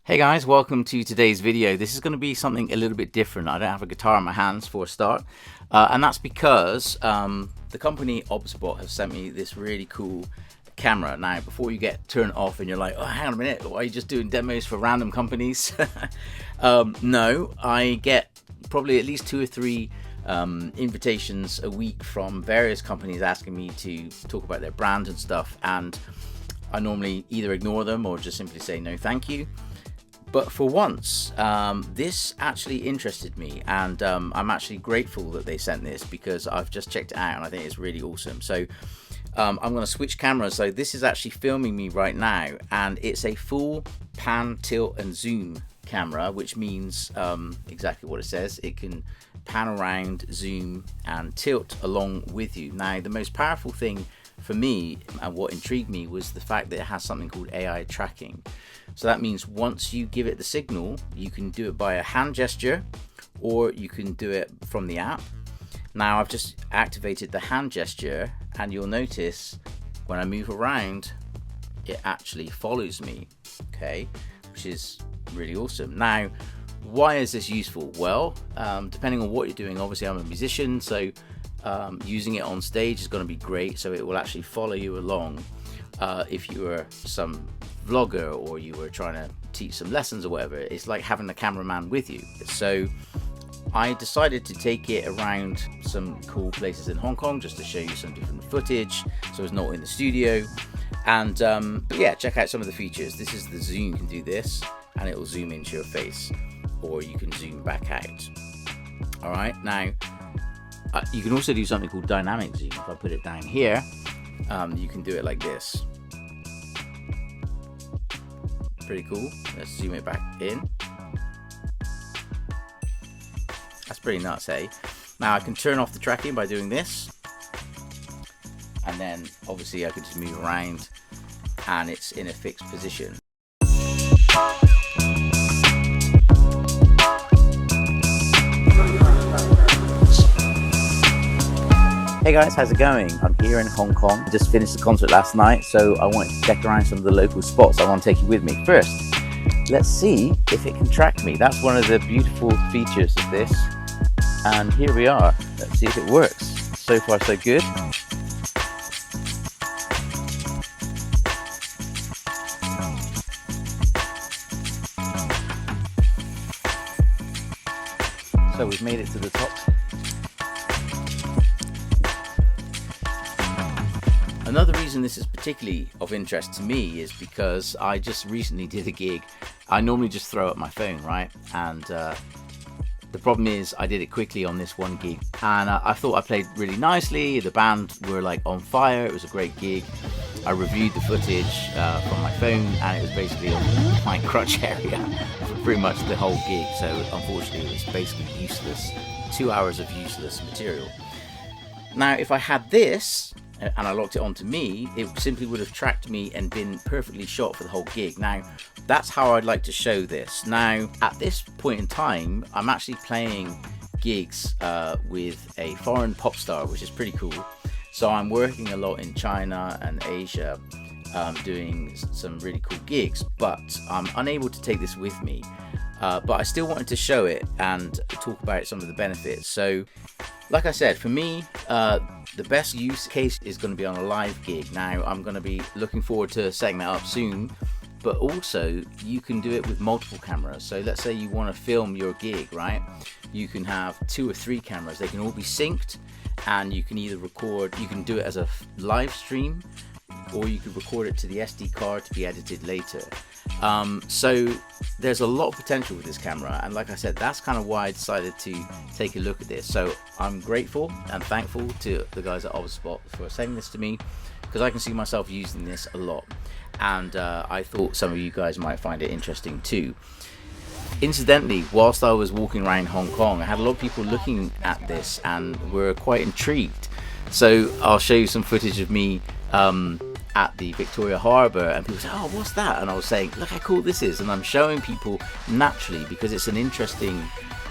Hey guys, welcome to today's video. This is going to be something a little bit different. I don't have a guitar in my hands for a start, and that's because the company OBSBOT have sent me this really cool camera. Now, before you get turned off and you're like, oh, hang on a minute, why are you just doing demos for random companies? No, I get probably at least 2 or 3 invitations a week from various companies asking me to talk about their brands and stuff, and I normally either ignore them or just simply say no thank you. But for once, this actually interested me, and I'm actually grateful that they sent this because I've just checked it out and I think it's really awesome. So I'm going to switch cameras. So this is actually filming me right now, and it's a full pan, tilt and zoom camera, which means exactly what it says. It can pan around, zoom and tilt along with you. Now, the most powerful thing for me and what intrigued me was the fact that it has something called AI tracking. So that means once you give it the signal, you can do it by a hand gesture or you can do it from the app. Now I've just activated the hand gesture, and you'll notice when I move around, it actually follows me, okay, which is really awesome. Now, why is this useful? Well, depending on what you're doing, obviously I'm a musician, so using it on stage is going to be great. So it will actually follow you along. If you were some vlogger or you were trying to teach some lessons or whatever, it's like having a cameraman with you. So I decided to take it around some cool places in Hong Kong just to show you some different footage, so it's not in the studio. And but yeah, check out some of the features. This is the zoom. You can do this and it will zoom into your face, or you can zoom back out. All right, now you can also do something called dynamic zoom. If I put it down here, you can do it like this. Pretty cool. Let's zoom it back in. That's pretty nuts, hey? Now I can turn off the tracking by doing this, and then obviously I can just move around and it's in a fixed position. Hey guys, how's it going? I'm here in Hong Kong. I just finished the concert last night, so I wanted to check around some of the local spots. I want to take you with me. First, let's see if it can track me. That's one of the beautiful features of this. And here we are. Let's see if it works. So far, so good. So we've made it to the top. Another reason this is particularly of interest to me is because I just recently did a gig. I normally just throw up my phone, right? And the problem is I did it quickly on this one gig, and I thought I played really nicely. The band were like on fire. It was a great gig. I reviewed the footage from my phone, and it was basically on my crotch area for pretty much the whole gig. So unfortunately it was basically useless. 2 hours of useless material. Now if I had this and I locked it onto me, it simply would have tracked me and been perfectly shot for the whole gig. Now, that's how I'd like to show this. Now, at this point in time, I'm actually playing gigs with a foreign pop star, which is pretty cool. So I'm working a lot in China and Asia, doing some really cool gigs, but I'm unable to take this with me. But I still wanted to show it and talk about some of the benefits. So, like I said, for me, the best use case is going to be on a live gig. Now, I'm going to be looking forward to setting that up soon, but also you can do it with multiple cameras. So let's say you want to film your gig, right? You can have 2 or 3 cameras. They can all be synced, and you can either record, you can do it as a live stream, or you could record it to the SD card to be edited later. So there's a lot of potential with this camera, and like I said, that's kind of why I decided to take a look at this. So I'm grateful and thankful to the guys at OBSBOT for sending this to me, because I can see myself using this a lot, and I thought some of you guys might find it interesting too. Incidentally, whilst I was walking around Hong Kong, I had a lot of people looking at this and were quite intrigued. So I'll show you some footage of me at the Victoria Harbour, and people say, oh, what's that? And I was saying, look how cool this is, and I'm showing people naturally because it's an interesting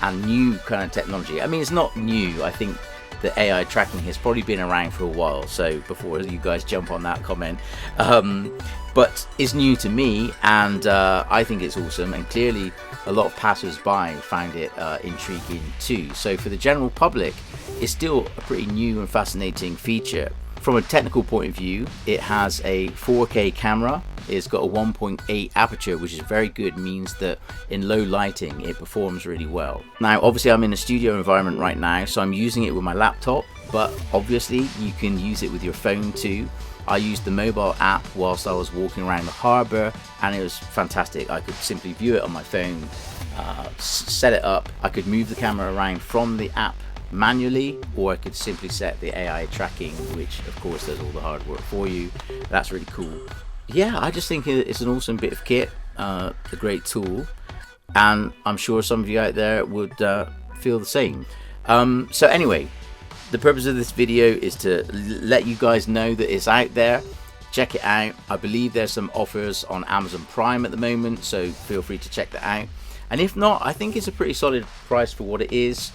and new kind of technology. I mean, it's not new. I think the AI tracking has probably been around for a while, so before you guys jump on that comment, but it's new to me, and I think it's awesome, and clearly a lot of passers-by found it intriguing too. So for the general public, it's still a pretty new and fascinating feature. From a technical point of view, it has a 4K camera. It's got a 1.8 aperture, which is very good, means that in low lighting it performs really well. Now obviously I'm in a studio environment right now, so I'm using it with my laptop, but obviously you can use it with your phone too. I used the mobile app whilst I was walking around the harbour, and it was fantastic. I could simply view it on my phone, set it up. I could move the camera around from the app manually, or I could simply set the AI tracking, which of course does all the hard work for you. That's really cool. Yeah, I just think it's an awesome bit of kit, a great tool, and I'm sure some of you out there would feel the same. So anyway, the purpose of this video is to let you guys know that it's out there. Check it out. I believe there's some offers on Amazon Prime at the moment, so feel free to check that out. And if not, I think it's a pretty solid price for what it is.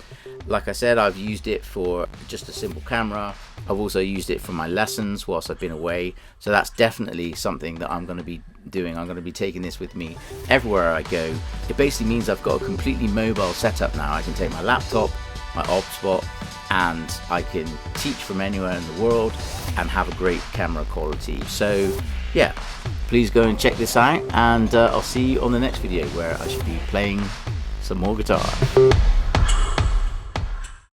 Like I said, I've used it for just a simple camera. I've also used it for my lessons whilst I've been away. So that's definitely something that I'm going to be doing. I'm going to be taking this with me everywhere I go. It basically means I've got a completely mobile setup now. I can take my laptop, my OBSBOT, and I can teach from anywhere in the world and have a great camera quality. So yeah, please go and check this out, and I'll see you on the next video where I should be playing some more guitar.